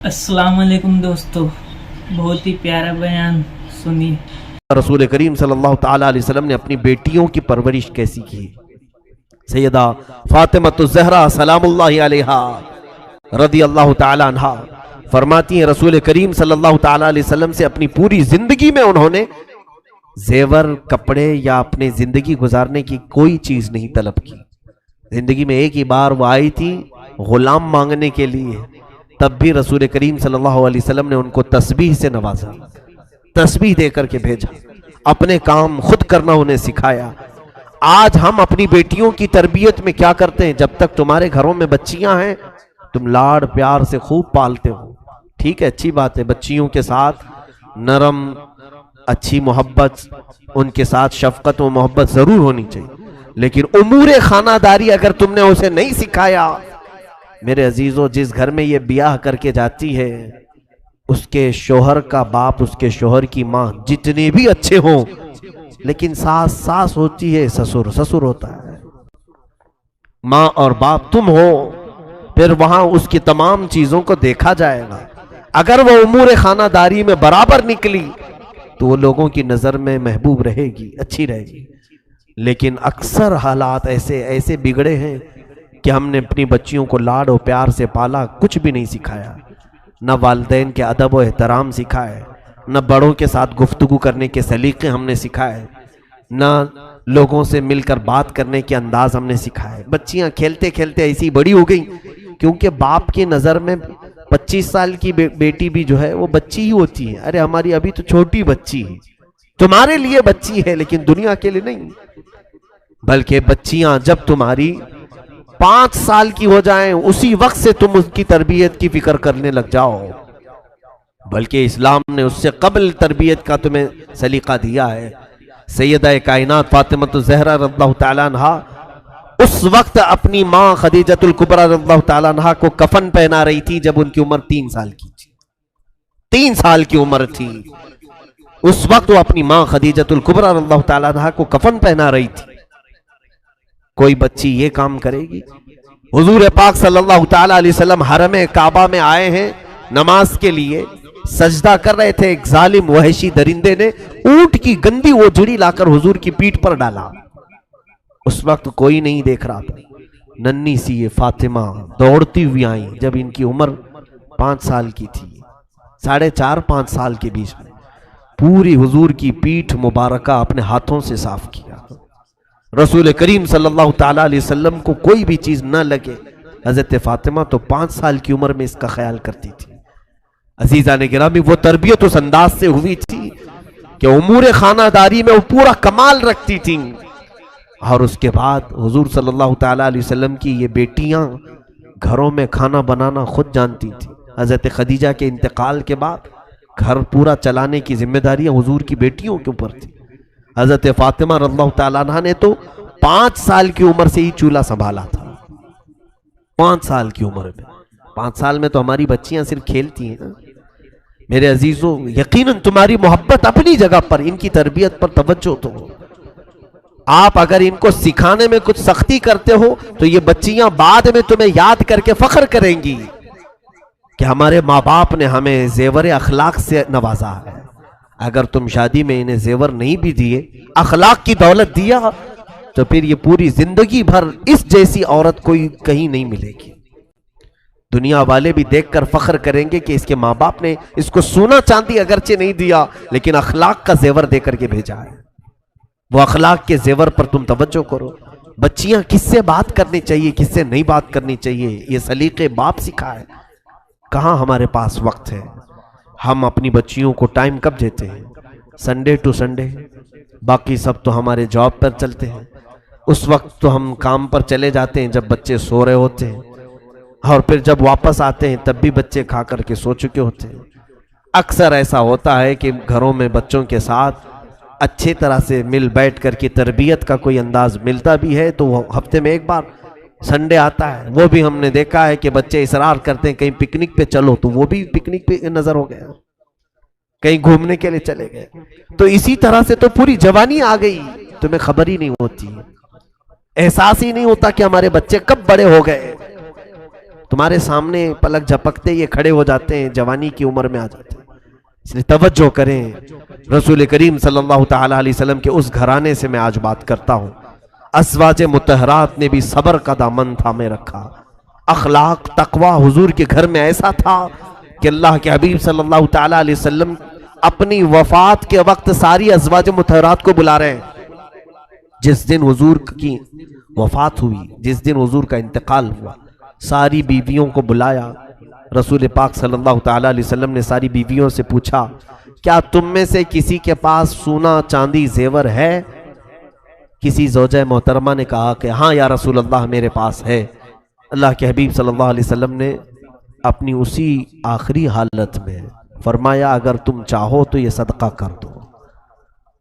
السلام علیکم دوستو، بہت ہی پیارا بیان سنیے۔ رسول کریم صلی اللہ تعالیٰ علیہ وسلم نے اپنی بیٹیوں کی پرورش کیسی کی؟ سیدہ فاطمہ الزہرا سلام اللہ علیہا رضی اللہ تعالیٰ عنہا فرماتی ہیں رسول کریم صلی اللہ تعالیٰ علیہ وسلم سے اپنی پوری زندگی میں انہوں نے زیور، کپڑے یا اپنے زندگی گزارنے کی کوئی چیز نہیں طلب کی۔ زندگی میں ایک ہی بار وہ آئی تھی غلام مانگنے کے لیے، تب بھی رسول کریم صلی اللہ علیہ وسلم نے ان کو تسبیح سے نوازا، تسبیح دے کر کے بھیجا، اپنے کام خود کرنا انہیں سکھایا۔ آج ہم اپنی بیٹیوں کی تربیت میں کیا کرتے ہیں؟ جب تک تمہارے گھروں میں بچیاں ہیں تم لاڑ پیار سے خوب پالتے ہو، ٹھیک ہے، اچھی بات ہے، بچیوں کے ساتھ نرم اچھی محبت، ان کے ساتھ شفقت و محبت ضرور ہونی چاہیے، لیکن امور خانہ داری اگر تم نے اسے نہیں سکھایا، میرے عزیزوں، جس گھر میں یہ بیاہ کر کے جاتی ہے اس کے شوہر کا باپ، اس کے شوہر کی ماں جتنے بھی اچھے ہوں، لیکن ساس ساس ہوتی ہے، سسر سسر ہوتا ہے، ماں اور باپ تم ہو، پھر وہاں اس کی تمام چیزوں کو دیکھا جائے گا۔ اگر وہ امور خانہ داری میں برابر نکلی تو وہ لوگوں کی نظر میں محبوب رہے گی، اچھی رہے گی، لیکن اکثر حالات ایسے بگڑے ہیں کہ ہم نے اپنی بچیوں کو لاڈ و پیار سے پالا، کچھ بھی نہیں سکھایا، نہ والدین کے ادب و احترام سکھائے، نہ بڑوں کے ساتھ گفتگو کرنے کے سلیقے ہم نے سکھائے، نہ لوگوں سے مل کر بات کرنے کے انداز ہم نے سکھائے۔ بچیاں کھیلتے کھیلتے ایسی بڑی ہو گئیں، کیونکہ باپ کی نظر میں 25 سال کی بیٹی بھی جو ہے وہ بچی ہی ہوتی ہے۔ ارے ہماری ابھی تو چھوٹی بچی ہے، تمہارے لیے بچی ہے لیکن دنیا کے لیے نہیں، بلکہ بچیاں جب تمہاری 5 سال کی ہو جائیں اسی وقت سے تم اس کی تربیت کی فکر کرنے لگ جاؤ، بلکہ اسلام نے اس سے قبل تربیت کا تمہیں سلیقہ دیا ہے۔ سیدہ کائنات فاطمہ الزہرا رضی اللہ تعالیٰ عنہا اس وقت اپنی ماں خدیجۃ الکبریٰ رضی اللہ تعالیٰ عنہا کو کفن پہنا رہی تھی جب ان کی عمر 3 سال کی تھی، 3 سال کی عمر تھی، اس وقت وہ اپنی ماں خدیجۃ الکبریٰ رضی اللہ تعالیٰ عنہا کو کفن پہنا رہی تھی۔ کوئی بچی یہ کام کرے گی؟ حضور پاک صلی اللہ تعالیٰ علیہ وسلم حرم کعبہ میں آئے ہیں نماز کے لیے، سجدہ کر رہے تھے، ایک ظالم وحشی درندے نے اونٹ کی گندی وہ جڑی لا کر حضور کی پیٹھ پر ڈالا، اس وقت کوئی نہیں دیکھ رہا تھا، ننھی سی یہ فاطمہ دوڑتی ہوئی آئیں جب ان کی عمر 5 سال کی تھی، 4.5-5 سال کے بیچ میں، پوری حضور کی پیٹھ مبارکہ اپنے ہاتھوں سے صاف کیا۔ رسول کریم صلی اللہ تعالیٰ علیہ وسلم کو کوئی بھی چیز نہ لگے، حضرت فاطمہ تو 5 سال کی عمر میں اس کا خیال کرتی تھی۔ عزیزان گرامی، وہ تربیت اس انداز سے ہوئی تھی کہ امور خانہ داری میں وہ پورا کمال رکھتی تھیں، اور اس کے بعد حضور صلی اللہ تعالیٰ علیہ وسلم کی یہ بیٹیاں گھروں میں کھانا بنانا خود جانتی تھیں۔ حضرت خدیجہ کے انتقال کے بعد گھر پورا چلانے کی ذمہ داریاں حضور کی بیٹیوں کے اوپر تھی۔ حضرت فاطمہ رضی اللہ تعالیٰ عنہ نے تو 5 سال کی عمر سے ہی چولہا سنبھالا تھا، 5 سال کی عمر میں۔ 5 سال میں تو ہماری بچیاں صرف کھیلتی ہیں نا۔ میرے عزیزوں، یقیناً تمہاری محبت اپنی جگہ پر، ان کی تربیت پر توجہ تو ہو۔ آپ اگر ان کو سکھانے میں کچھ سختی کرتے ہو تو یہ بچیاں بعد میں تمہیں یاد کر کے فخر کریں گی کہ ہمارے ماں باپ نے ہمیں زیور اخلاق سے نوازا ہے۔ اگر تم شادی میں انہیں زیور نہیں بھی دیے، اخلاق کی دولت دیا، تو پھر یہ پوری زندگی بھر اس جیسی عورت کوئی کہیں نہیں ملے گی۔ دنیا والے بھی دیکھ کر فخر کریں گے کہ اس کے ماں باپ نے اس کو سونا چاندی اگرچہ نہیں دیا لیکن اخلاق کا زیور دے کر کے بھیجا ہے۔ وہ اخلاق کے زیور پر تم توجہ کرو۔ بچیاں کس سے بات کرنی چاہیے، کس سے نہیں بات کرنی چاہیے، یہ سلیقے باپ سکھائے۔ کہاں ہمارے پاس وقت ہے؟ ہم اپنی بچیوں کو ٹائم کب دیتے ہیں؟ سنڈے ٹو سنڈے، باقی سب تو ہمارے جاب پر چلتے ہیں، اس وقت تو ہم کام پر چلے جاتے ہیں جب بچے سو رہے ہوتے ہیں، اور پھر جب واپس آتے ہیں تب بھی بچے کھا کر کے سو چکے ہوتے ہیں۔ اکثر ایسا ہوتا ہے کہ گھروں میں بچوں کے ساتھ اچھی طرح سے مل بیٹھ کر کے تربیت کا کوئی انداز ملتا بھی ہے تو وہ ہفتے میں ایک بار سنڈے آتا ہے، وہ بھی ہم نے دیکھا ہے کہ بچے اصرار کرتے ہیں کہیں پکنک پہ چلو، تو وہ بھی پکنک پہ نظر ہو گیا، کہیں گھومنے کے لیے چلے گئے۔ تو اسی طرح سے تو پوری جوانی آ گئی، تمہیں خبر ہی نہیں ہوتی، احساس ہی نہیں ہوتا کہ ہمارے بچے کب بڑے ہو گئے۔ تمہارے سامنے پلک جھپکتے یہ کھڑے ہو جاتے ہیں، جوانی کی عمر میں آ جاتے ہیں. اس لیے توجہ کریں. رسول کریم صلی اللہ تعالی علیہ وسلم کے اس گھرانے سے میں آج بات کرتا ہوں. ازواج مطہرات نے بھی صبر کا دامن تھامے رکھا. اخلاق تقوی حضور کے گھر میں ایسا تھا کہ اللہ کے حبیب صلی اللہ تعالی علیہ وسلم اپنی وفات کے وقت ساری ازواج مطہرات کو بلا رہے ہیں. جس دن حضور کی وفات ہوئی، جس دن حضور کا انتقال ہوا، ساری بیویوں کو بلایا. رسول پاک صلی اللہ تعالی علیہ وسلم نے ساری بیویوں سے پوچھا، کیا تم میں سے کسی کے پاس سونا چاندی زیور ہے؟ کسی زوجہ محترمہ نے کہا کہ ہاں یا رسول اللہ میرے پاس ہے. اللہ کے حبیب صلی اللہ علیہ وسلم نے اپنی اسی آخری حالت میں فرمایا، اگر تم چاہو تو یہ صدقہ کر دو،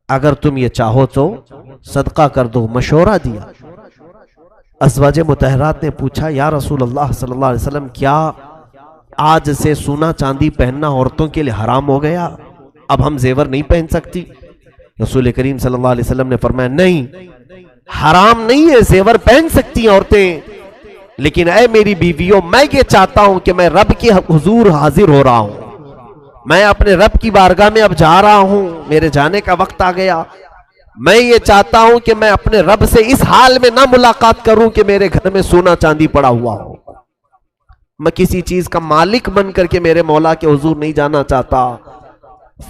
اگر تم یہ چاہو تو صدقہ کر دو. مشورہ دیا. ازواج مطہرات نے پوچھا، یا رسول اللہ صلی اللہ علیہ وسلم کیا آج سے سونا چاندی پہننا عورتوں کے لیے حرام ہو گیا؟ اب ہم زیور نہیں پہن سکتی؟ رسول کریم صلی اللہ علیہ وسلم نے فرمایا، نہیں، حرام نہیں ہے، زیور پہن سکتی ہیں عورتیں، لیکن اے میری بیویوں، میں یہ چاہتا ہوں کہ میں رب کے حضور حاضر ہو رہا ہوں، میں اپنے رب کی بارگاہ میں اب جا رہا ہوں، میرے جانے کا وقت آ گیا. میں یہ چاہتا ہوں کہ میں اپنے رب سے اس حال میں نہ ملاقات کروں کہ میرے گھر میں سونا چاندی پڑا ہوا ہو. میں کسی چیز کا مالک بن کر کے میرے مولا کے حضور نہیں جانا چاہتا.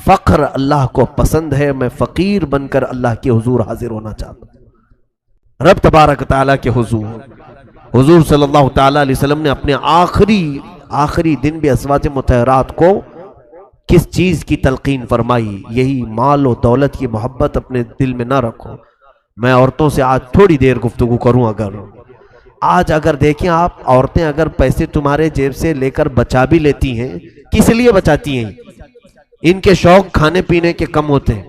فخر اللہ کو پسند ہے، میں فقیر بن کر اللہ کے حضور حاضر ہونا چاہتا ہوں. رب تبارک تعالیٰ کے حضور صلی اللہ تعالیٰ علیہ وسلم نے اپنے آخری دن بھی ازواج مطہرات کو کس چیز کی تلقین فرمائی؟ یہی مال و دولت کی محبت اپنے دل میں نہ رکھو. میں عورتوں سے آج تھوڑی دیر گفتگو کروں. اگر دیکھیں آپ، عورتیں اگر پیسے تمہارے جیب سے لے کر بچا بھی لیتی ہیں، کس لیے بچاتی ہیں؟ ان کے شوق کھانے پینے کے کم ہوتے ہیں،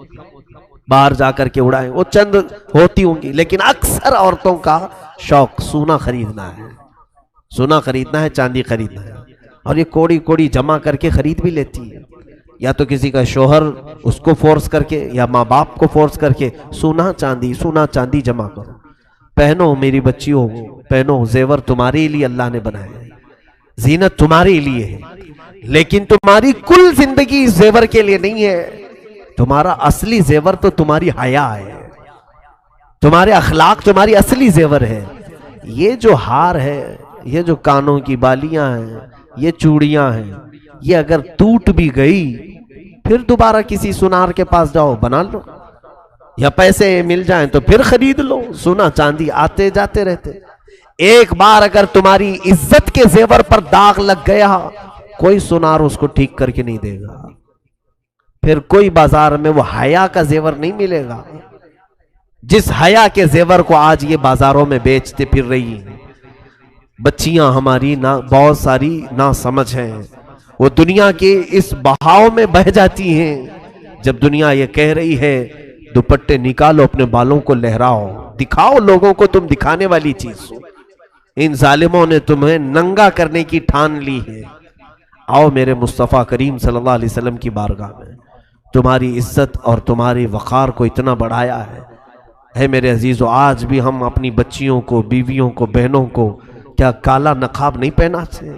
باہر جا کر کے اڑائیں، وہ چند ہوتی ہوں گی، لیکن اکثر عورتوں کا شوق سونا خریدنا ہے، چاندی خریدنا ہے. اور یہ کوڑی کوڑی جمع کر کے خرید بھی لیتی ہے. یا تو کسی کا شوہر اس کو فورس کر کے، یا ماں باپ کو فورس کر کے سونا چاندی جمع کرو، پہنو میری بچیوں، پہنو. زیور تمہارے لیے اللہ نے بنایا ہے، زینت تمہارے لیے ہے، لیکن تمہاری کل زندگی زیور کے لیے نہیں ہے. تمہارا اصلی زیور تو تمہاری حیا ہے، تمہارے اخلاق تمہاری اصلی زیور ہے. یہ جو ہار ہے، یہ جو کانوں کی بالیاں ہیں، یہ چوڑیاں ہیں، یہ اگر ٹوٹ بھی گئی پھر دوبارہ کسی سونار کے پاس جاؤ بنا لو، یا پیسے مل جائیں تو پھر خرید لو. سونا چاندی آتے جاتے رہتے. ایک بار اگر تمہاری عزت کے زیور پر داغ لگ گیا، کوئی سونار اس کو ٹھیک کر کے نہیں دے گا، پھر کوئی بازار میں وہ حیا کا زیور نہیں ملے گا جس حیا کے زیور کو آج یہ بازاروں میں بیچتے پھر رہی ہیں. بچیاں ہماری بہت ساری نا سمجھ ہیں، وہ دنیا کے اس بہاؤ میں بہ جاتی ہیں. جب دنیا یہ کہہ رہی ہے دوپٹے نکالو، اپنے بالوں کو لہراؤ، دکھاؤ لوگوں کو تم دکھانے والی چیز ہو. ان ظالموں نے تمہیں ننگا کرنے کی ٹھان لی ہے. آؤ میرے مصطفیٰ کریم صلی اللہ علیہ وسلم کی بارگاہ میں. تمہاری عزت اور تمہاری وقار کو اتنا بڑھایا ہے. اے میرے عزیزو، آج بھی ہم اپنی بچیوں کو، بیویوں کو، بہنوں کو کیا کالا نقاب نہیں پہناتے؟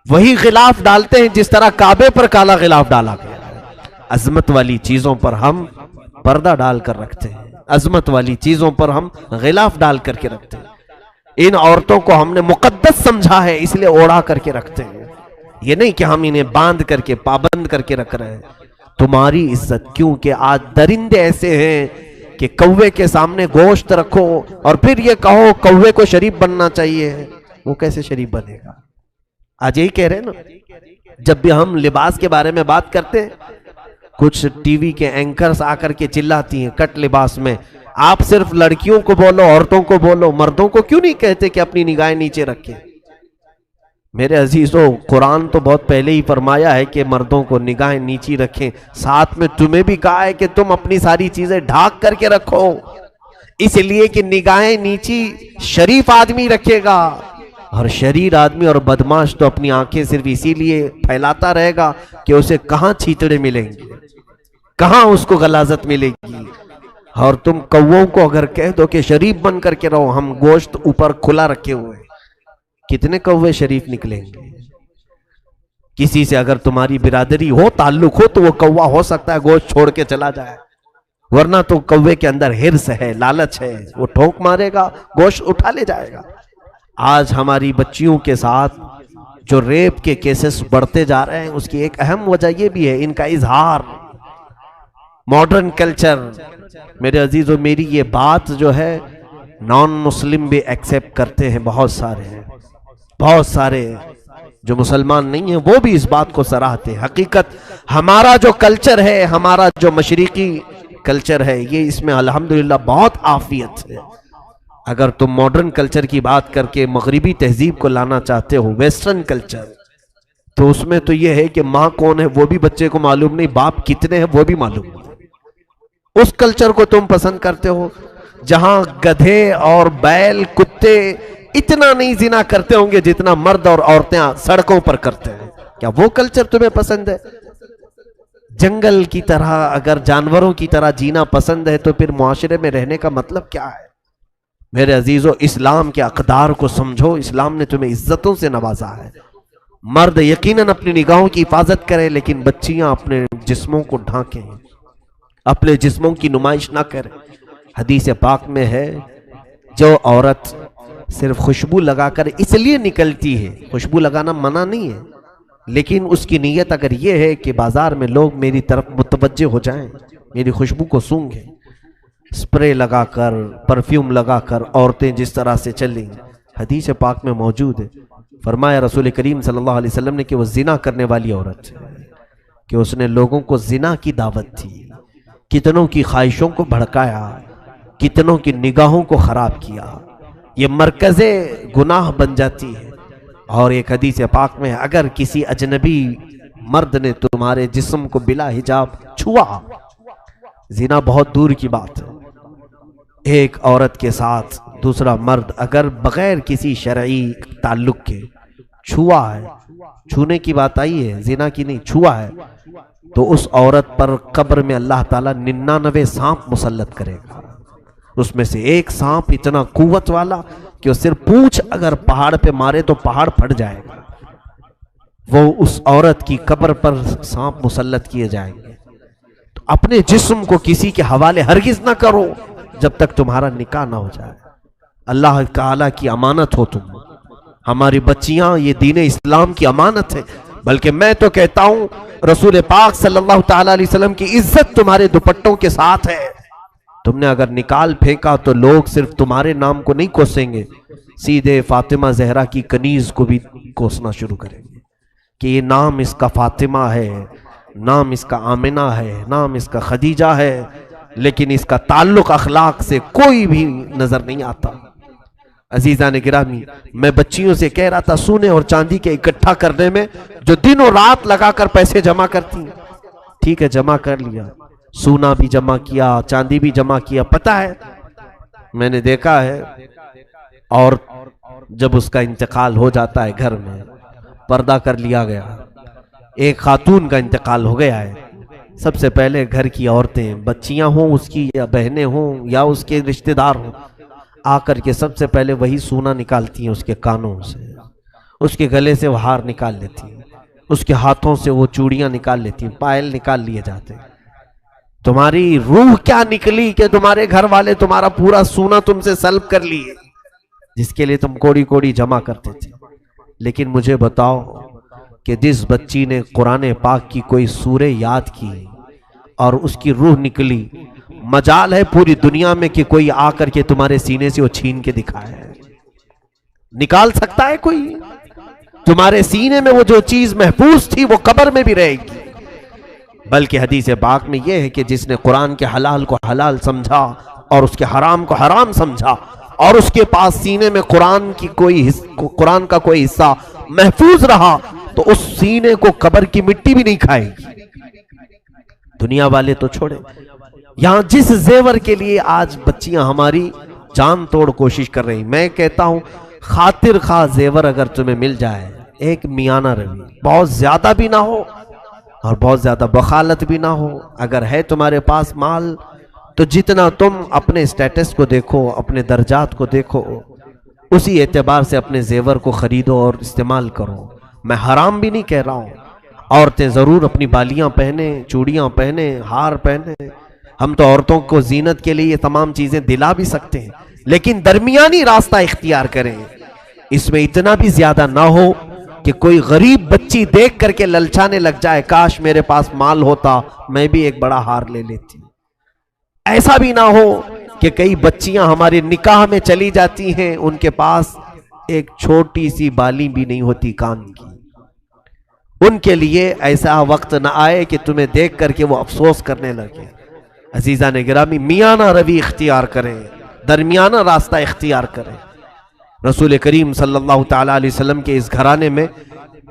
وہی غلاف ڈالتے ہیں جس طرح کعبے پر کالا غلاف ڈالا گیا. عظمت والی چیزوں پر ہم پردہ ڈال کر رکھتے ہیں، عظمت والی چیزوں پر ہم غلاف ڈال کر کے رکھتے ہیں. ان عورتوں کو ہم نے مقدس سمجھا ہے، اس لیے اوڑھا کر کے رکھتے ہیں. یہ نہیں کہ ہم انہیں باندھ کر کے پابند کر کے رکھ رہے ہیں. تمہاری عزت، کیونکہ آج درندے ایسے ہیں کہ کوے کے سامنے گوشت رکھو اور پھر یہ کہو کوے کو شریف بننا چاہیے، وہ کیسے شریف بنے گا؟ آج یہی کہہ رہے ہیں نا. جب بھی ہم لباس کے بارے میں بات کرتے ہیں، کچھ ٹی وی کے اینکرز آ کر کے چلاتی ہیں کٹ لباس میں. آپ صرف لڑکیوں کو بولو، عورتوں کو بولو، مردوں کو کیوں نہیں کہتے کہ اپنی نگاہیں نیچے رکھیں؟ میرے عزیزو، قرآن تو بہت پہلے ہی فرمایا ہے کہ مردوں کو نگاہیں نیچی رکھیں، ساتھ میں تمہیں بھی کہا ہے کہ تم اپنی ساری چیزیں ڈھانک کر کے رکھو، اس لیے کہ نگاہیں نیچی شریف آدمی رکھے گا، اور شریر آدمی اور بدماش تو اپنی آنکھیں صرف اسی لیے پھیلاتا رہے گا کہ اسے کہاں چھیتڑے ملیں گے، کہاں اس کو غلاظت ملے گی. اور تم کووں کو اگر کہہ دو کہ شریف بن کر کے رہو، ہم گوشت اوپر کھلا رکھے ہوئے، کتنے کوے شریف نکلیں گے؟ کسی سے اگر تمہاری برادری ہو، تعلق ہو، تو وہ کوا ہو سکتا ہے گوشت چھوڑ کے چلا جائے، ورنہ تو کوے کے اندر ہرس ہے، لالچ ہے، وہ ٹھوک مارے گا، گوشت اٹھا لے جائے گا۔ آج ہماری بچیوں کے ساتھ جو ریپ کے کیسز بڑھتے جا رہے ہیں، اس کی ایک اہم وجہ یہ بھی ہے ان کا اظہار، ماڈرن کلچر۔ میرے عزیزو، میری یہ بات جو ہے نان مسلم بھی ایکسیپٹ کرتے ہیں، بہت سارے ہیں، بہت سارے جو مسلمان نہیں ہیں وہ بھی اس بات کو سراہتے ہیں۔ حقیقت ہمارا جو کلچر ہے، ہمارا جو مشرقی کلچر ہے، یہ اس میں الحمدللہ بہت عافیت ہے۔ اگر تم ماڈرن کلچر کی بات کر کے مغربی تہذیب کو لانا چاہتے ہو، ویسٹرن کلچر، تو اس میں تو یہ ہے کہ ماں کون ہے وہ بھی بچے کو معلوم نہیں، باپ کتنے ہیں وہ بھی معلوم نہیں۔ اس کلچر کو تم پسند کرتے ہو جہاں گدھے اور بیل، کتے اتنا نہیں زنا کرتے ہوں گے جتنا مرد اور عورتیں سڑکوں پر کرتے ہیں۔ کیا وہ کلچر تمہیں پسند ہے؟ جنگل کی طرح اگر جانوروں کی طرح جینا پسند ہے تو پھر معاشرے میں رہنے کا مطلب کیا ہے؟ میرے عزیزو، اسلام کے اقدار کو سمجھو۔ اسلام نے تمہیں عزتوں سے نوازا ہے۔ مرد یقیناً اپنی نگاہوں کی حفاظت کرے، لیکن بچیاں اپنے جسموں کو ڈھانکیں، اپنے جسموں کی نمائش نہ کریں۔ حدیث پاک میں ہے جو عورت صرف خوشبو لگا کر اس لیے نکلتی ہے، خوشبو لگانا منع نہیں ہے، لیکن اس کی نیت اگر یہ ہے کہ بازار میں لوگ میری طرف متوجہ ہو جائیں، میری خوشبو کو سونگھیں، سپرے لگا کر، پرفیوم لگا کر عورتیں جس طرح سے چلیں، حدیث پاک میں موجود ہے۔ فرمایا رسول کریم صلی اللہ علیہ وسلم نے کہ وہ زنا کرنے والی عورت ہے، کہ اس نے لوگوں کو زنا کی دعوت دی، کتنوں کی خواہشوں کو بھڑکایا، کتنوں کی نگاہوں کو خراب کیا، یہ مرکز گناہ بن جاتی ہے۔ اور ایک حدیث پاک میں اگر کسی اجنبی مرد نے تمہارے جسم کو بلا حجاب چھوا، زنا بہت دور کی بات ہے، ایک عورت کے ساتھ دوسرا مرد اگر بغیر کسی شرعی تعلق کے چھوا ہے، چھونے کی بات آئی ہے، زنا کی نہیں، چھوا ہے، تو اس عورت پر قبر میں اللہ تعالیٰ 99 سانپ مسلط کرے گا۔ اس میں سے ایک سانپ اتنا قوت والا کہ وہ صرف پونچھ اگر پہاڑ پہ مارے تو پہاڑ پھٹ جائے گا، وہ اس عورت کی قبر پر سانپ مسلط کیے جائیں گے۔ تو اپنے جسم کو کسی کے حوالے ہرگز نہ کرو جب تک تمہارا نکاح نہ ہو جائے۔ اللہ تعالیٰ کی امانت ہو تم، ہماری بچیاں یہ دین اسلام کی امانت ہے، بلکہ میں تو کہتا ہوں رسول پاک صلی اللہ تعالیٰ علیہ وسلم کی عزت تمہارے دوپٹوں کے ساتھ ہے۔ تم نے اگر نکال پھینکا تو لوگ صرف تمہارے نام کو نہیں کوسیں گے، سیدھے فاطمہ زہرا کی کنیز کو بھی کوسنا شروع کریں گے کہ یہ نام اس کا فاطمہ ہے، نام اس کا آمنہ ہے، نام اس کا خدیجہ ہے، لیکن اس کا تعلق اخلاق سے کوئی بھی نظر نہیں آتا۔ عزیزان گرامی، میں بچیوں سے کہہ رہا تھا سونے اور چاندی کے اکٹھا کرنے میں جو دن اور رات لگا کر پیسے جمع کرتی ہیں، ٹھیک ہے جمع کر لیا، سونا بھی جمع کیا، چاندی بھی جمع کیا، پتہ ہے میں نے دیکھا ہے، اور جب اس کا انتقال ہو جاتا ہے گھر میں پردہ کر لیا گیا، ایک خاتون کا انتقال ہو گیا ہے، سب سے پہلے گھر کی عورتیں، بچیاں ہوں اس کی یا بہنیں ہوں یا اس کے رشتہ دار ہوں، آ کر کے سب سے پہلے وہی سونا نکالتی ہیں اس کے کانوں سے، اس کے گلے سے وہ ہار نکال لیتی ہیں، اس کے ہاتھوں سے وہ چوڑیاں نکال لیتی ہیں، پائل نکال لیے جاتے ہیں۔ تمہاری روح کیا نکلی کہ تمہارے گھر والے تمہارا پورا سونا تم سے سلب کر لیے، جس کے لیے تم کوڑی کوڑی جمع کرتے تھے۔ لیکن مجھے بتاؤ کہ جس بچی نے قرآن پاک کی کوئی سورہ یاد کی اور اس کی روح نکلی، مجال ہے پوری دنیا میں کہ کوئی آ کر کے تمہارے سینے سے وہ چھین کے دکھائے، نکال سکتا ہے کوئی؟ تمہارے سینے میں وہ جو چیز محفوظ تھی وہ قبر میں بھی رہے گی۔ بلکہ حدیث پاک میں یہ ہے کہ جس نے قرآن کے حلال کو حلال سمجھا اور اس کے حرام کو حرام سمجھا اور اس کے پاس سینے میں قرآن کا کوئی حصہ محفوظ رہا تو اس سینے کو قبر کی مٹی بھی نہیں کھائے گی۔ دنیا والے تو چھوڑے، یہاں جس زیور کے لیے آج بچیاں ہماری جان توڑ کوشش کر رہی، میں کہتا ہوں خاطر خواہ زیور اگر تمہیں مل جائے، ایک میانہ روی، بہت زیادہ بھی نہ ہو اور بہت زیادہ بخالت بھی نہ ہو، اگر ہے تمہارے پاس مال تو جتنا تم اپنے سٹیٹس کو دیکھو، اپنے درجات کو دیکھو، اسی اعتبار سے اپنے زیور کو خریدو اور استعمال کرو. میں حرام بھی نہیں کہہ رہا ہوں. عورتیں ضرور اپنی بالیاں پہنیں، چوڑیاں پہنیں، ہار پہنیں. ہم تو عورتوں کو زینت کے لیے یہ تمام چیزیں دلا بھی سکتے ہیں، لیکن درمیانی راستہ اختیار کریں. اس میں اتنا بھی زیادہ نہ ہو کہ کوئی غریب بچی دیکھ کر کے للچانے لگ جائے، کاش میرے پاس مال ہوتا میں بھی ایک بڑا ہار لے لیتی. ایسا بھی نہ ہو کہ کئی بچیاں ہمارے نکاح میں چلی جاتی ہیں، ان کے پاس ایک چھوٹی سی بالی بھی نہیں ہوتی کان کی. ان کے لیے ایسا وقت نہ آئے کہ تمہیں دیکھ کر کے وہ افسوس کرنے لگے. عزیزان گرامی، میانہ روی اختیار کریں، درمیانہ راستہ اختیار کریں. رسول کریم صلی اللہ تعالیٰ علیہ وسلم کے اس گھرانے میں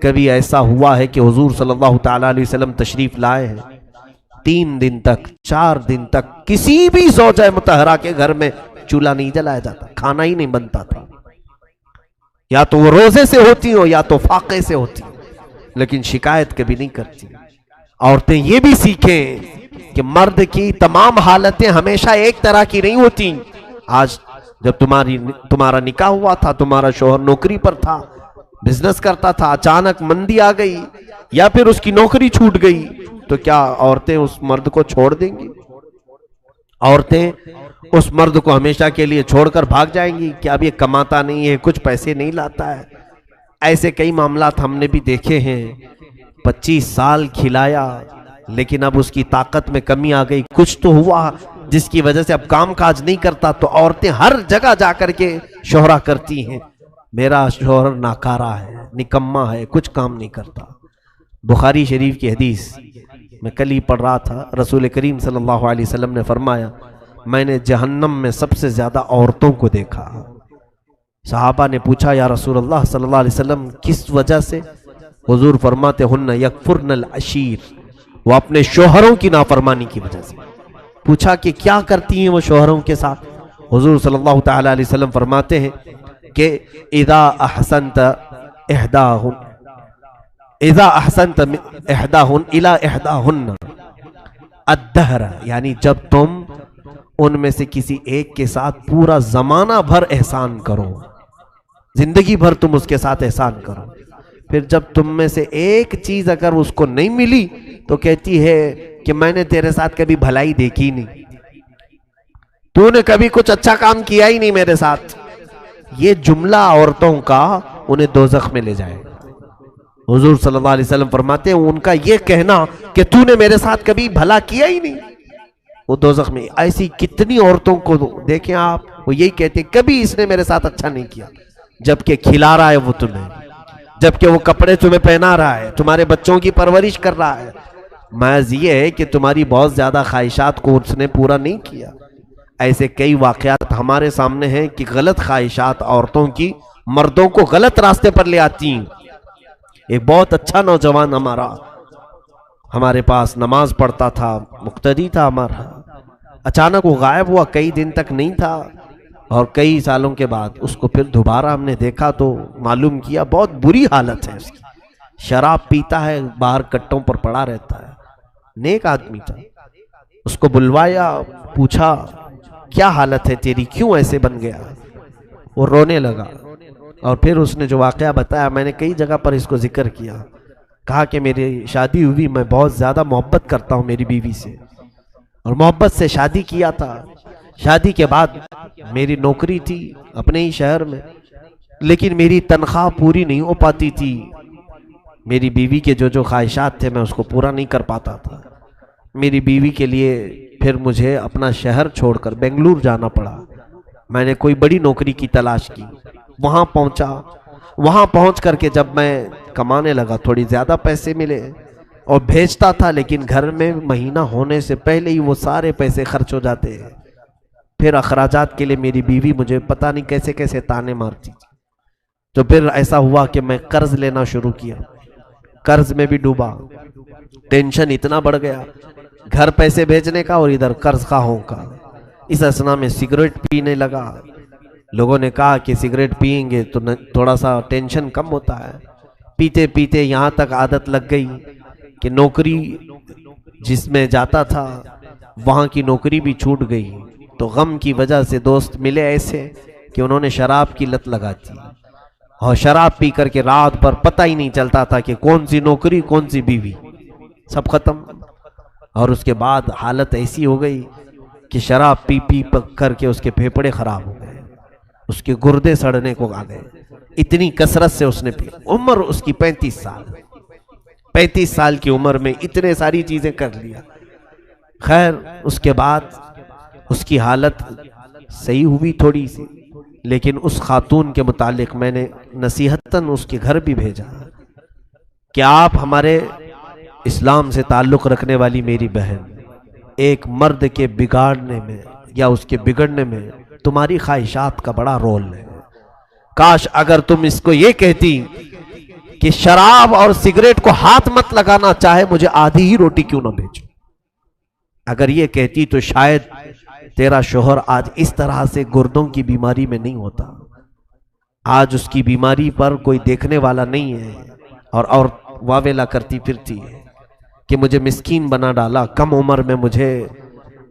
کبھی ایسا ہوا ہے کہ حضور صلی اللہ تعالیٰ علیہ وسلم تشریف لائے ہیں، 3 دن تک 4 دن تک کسی بھی زوجہ مطہرہ کے گھر میں چولہا نہیں جلایا جاتا، کھانا ہی نہیں بنتا تھا. یا تو وہ روزے سے ہوتی ہو یا تو فاقے سے ہوتی، لیکن شکایت کبھی نہیں کرتی. عورتیں یہ بھی سیکھیں کہ مرد کی تمام حالتیں ہمیشہ ایک طرح کی نہیں ہوتی. آج جب تمہارا نکاح ہوا تھا، تمہارا شوہر نوکری پر تھا، بزنس کرتا تھا، اچانک مندی آ گئی یا پھر اس کی نوکری چھوٹ گئی، تو کیا عورتیں اس مرد کو چھوڑ دیں گی؟ عورتیں اس مرد کو ہمیشہ کے لیے چھوڑ کر بھاگ جائیں گی کہ اب یہ کماتا نہیں ہے، کچھ پیسے نہیں لاتا ہے؟ ایسے کئی معاملات ہم نے بھی دیکھے ہیں. 25 سال کھلایا لیکن اب اس کی طاقت میں کمی آ گئی، کچھ تو ہوا جس کی وجہ سے اب کام کاج نہیں کرتا، تو عورتیں ہر جگہ جا کر کے شہرا کرتی ہیں، میرا شوہر ناکارہ ہے، نکما ہے، کچھ کام نہیں کرتا. بخاری شریف کی حدیث میں کل ہی پڑھ رہا تھا، رسول کریم صلی اللہ علیہ وسلم نے فرمایا، میں نے جہنم میں سب سے زیادہ عورتوں کو دیکھا. صحابہ نے پوچھا، یا رسول اللہ صلی اللہ علیہ وسلم کس وجہ سے؟ حضور فرماتے، ہن یکفرن العشیر، وہ اپنے شوہروں کی نافرمانی کی وجہ سے. پوچھا کہ کیا کرتی ہیں وہ شوہروں کے ساتھ؟ حضور صلی اللہ تعالیٰ علیہ وسلم فرماتے ہیں کہ اذا احسنت احداہن الی احداہن الدہر، یعنی جب تم ان میں سے کسی ایک کے ساتھ پورا زمانہ بھر احسان کرو، زندگی بھر تم اس کے ساتھ احسان کرو، پھر جب تم میں سے ایک چیز اگر اس کو نہیں ملی تو کہتی ہے کہ میں نے تیرے ساتھ کبھی بھلائی دیکھی نہیں، تو نے کبھی کچھ اچھا کام کیا ہی نہیں میرے ساتھ. یہ جملہ عورتوں کا انہیں دوزخ میں لے جائے. حضور صلی اللہ علیہ وسلم فرماتے ہیں ان کا یہ کہنا کہ تو نے میرے ساتھ کبھی بھلا کیا ہی نہیں، وہ دوزخ میں. ایسی کتنی عورتوں کو دیکھیں آپ، وہ یہی کہتے ہیں کبھی اس نے میرے ساتھ اچھا نہیں کیا، جبکہ کھلا رہا ہے وہ تمہیں، جبکہ وہ کپڑے تمہیں پہنا رہا ہے، تمہارے بچوں کی پرورش کر رہا ہے. محض یہ ہے کہ تمہاری بہت زیادہ خواہشات کو اس نے پورا نہیں کیا. ایسے کئی واقعات ہمارے سامنے ہیں کہ غلط خواہشات عورتوں کی مردوں کو غلط راستے پر لے آتی ہیں. ایک بہت اچھا نوجوان ہمارے پاس نماز پڑھتا تھا، مقتدی تھا ہمارا، اچانک وہ غائب ہوا، کئی دن تک نہیں تھا، اور کئی سالوں کے بعد اس کو پھر دوبارہ ہم نے دیکھا تو معلوم کیا بہت بری حالت ہے اس کی. شراب پیتا ہے، باہر کٹوں پر پڑا رہتا ہے. نیک آدمی تھا. اس کو بلوایا، پوچھا کیا حالت ہے تیری، کیوں ایسے بن گیا؟ وہ رونے لگا، اور پھر اس نے جو واقعہ بتایا میں نے کئی جگہ پر اس کو ذکر کیا. کہا کہ میری شادی ہوئی، میں بہت زیادہ محبت کرتا ہوں میری بیوی سے، اور محبت سے شادی کیا تھا. شادی کے بعد میری نوکری تھی اپنے ہی شہر میں، لیکن میری تنخواہ پوری نہیں ہو پاتی تھی. میری بیوی کے جو خواہشات تھے میں اس کو پورا نہیں کر پاتا تھا. میری بیوی کے لیے پھر مجھے اپنا شہر چھوڑ کر بنگلور جانا پڑا. میں نے کوئی بڑی نوکری کی تلاش کی، وہاں پہنچا. وہاں پہنچ کر کے جب میں کمانے لگا، تھوڑی زیادہ پیسے ملے اور بھیجتا تھا، لیکن گھر میں مہینہ ہونے سے پہلے ہی وہ سارے پیسے خرچ ہو جاتے. پھر اخراجات کے لیے میری بیوی مجھے پتہ نہیں کیسے کیسے تانے مارتی. تو پھر ایسا ہوا کہ میں قرض لینا شروع کیا، قرض میں بھی ڈوبا. ٹینشن اتنا بڑھ گیا، گھر پیسے بھیجنے کا اور ادھر قرض خواہوں کا. اس اثنا میں سگریٹ پینے لگا. لوگوں نے کہا کہ سگریٹ پئیں گے تو تھوڑا سا ٹینشن کم ہوتا ہے. پیتے پیتے یہاں تک عادت لگ گئی کہ نوکری جس میں جاتا تھا وہاں کی نوکری بھی چھوٹ گئی. تو غم کی وجہ سے دوست ملے ایسے کہ انہوں نے شراب کی لت لگا دی اور شراب پی کر کے رات بھر پتہ ہی نہیں چلتا تھا کہ کون سی نوکری کون سی بیوی، سب ختم۔ اور اس کے بعد حالت ایسی ہو گئی کہ شراب پی پی کر کے اس کے پھیپھڑے خراب ہو گئے، اس کے گردے سڑنے کو آ گئے، اتنی کثرت سے اس نے پی۔ عمر اس کی 35 سال کی عمر میں اتنے ساری چیزیں کر لیا۔ خیر اس کے بعد اس کی حالت صحیح ہوئی تھوڑی سی، لیکن اس خاتون کے متعلق میں نے نصیحتاً اس کے گھر بھی بھیجا کہ آپ ہمارے اسلام سے تعلق رکھنے والی میری بہن، ایک مرد کے بگاڑنے میں یا اس کے بگڑنے میں تمہاری خواہشات کا بڑا رول ہے۔ کاش اگر تم اس کو یہ کہتی کہ شراب اور سگریٹ کو ہاتھ مت لگانا، چاہے مجھے آدھی ہی روٹی کیوں نہ بھیجو، اگر یہ کہتی تو شاید تیرا شوہر آج اس طرح سے گردوں کی بیماری میں نہیں ہوتا۔ آج اس کی بیماری پر کوئی دیکھنے والا نہیں ہے اور واویلا کرتی پھرتی ہے کہ مجھے مسکین بنا ڈالا، کم عمر میں مجھے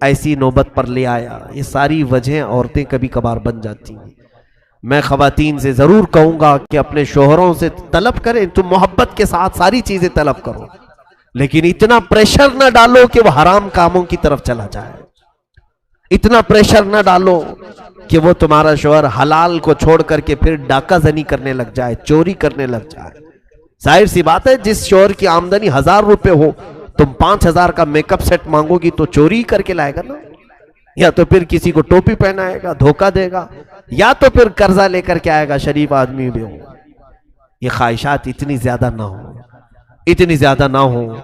ایسی نوبت پر لے آیا۔ یہ ساری وجہیں عورتیں کبھی کبھار بن جاتی ہیں۔ میں خواتین سے ضرور کہوں گا کہ اپنے شوہروں سے طلب کریں، تم محبت کے ساتھ ساری چیزیں طلب کرو، لیکن اتنا پریشر نہ ڈالو کہ وہ حرام کاموں کی طرف چلا جائے، اتنا پریشر نہ ڈالو کہ وہ تمہارا شوہر حلال کو چھوڑ کر کے پھر ڈاکہ زنی کرنے لگ جائے، چوری کرنے لگ جائے۔ ظاہر سی بات ہے، جس شوہر کی آمدنی 1000 روپے ہو، تم 5000 کا میک اپ سیٹ مانگو گی تو چوری کر کے لائے گا نا، یا تو پھر کسی کو ٹوپی پہنائے گا، دھوکہ دے گا، یا تو پھر قرضہ لے کر کے آئے گا، شریف آدمی بھی ہو۔ یہ خواہشات اتنی زیادہ نہ ہو،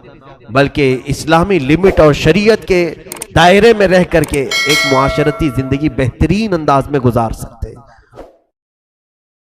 بلکہ اسلامی لمٹ اور شریعت کے دائرے میں رہ کر کے ایک معاشرتی زندگی بہترین انداز میں گزار سکتے ہیں۔